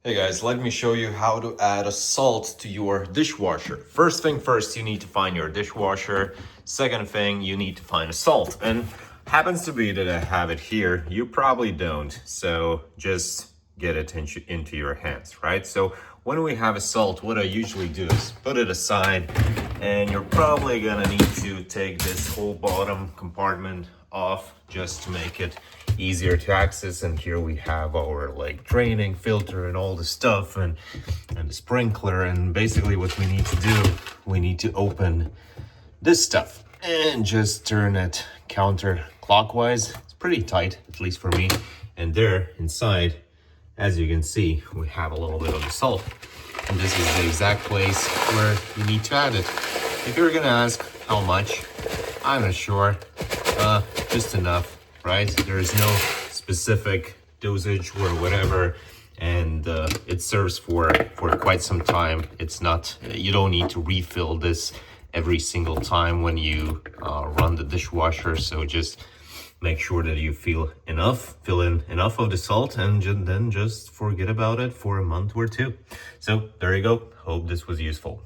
Hey guys, let me show you how to add a salt to your dishwasher. First thing first, you need to find your dishwasher. Second thing, you need to find a salt. And happens to be that I have it here. You probably don't. So just get it into your hands, right? So when we have a salt, what I usually do is put it aside, and you're probably gonna need to take this whole bottom compartment off just to make it easier to access. And here we have our like draining filter and all the stuff and the sprinkler. And basically what we need to do, we need to open this stuff and just turn it counterclockwise. It's pretty tight, at least for me. And there inside, as you can see, we have a little bit of the salt. And this is the exact place where you need to add it. If you're gonna ask how much, I'm not sure. Just enough, right? There is no specific dosage or whatever, and it serves for quite some time. It's not, you don't need to refill this every single time when you run the dishwasher. So just make sure that you fill in enough of the salt, and then just forget about it for a month or two. So there you go. Hope this was useful.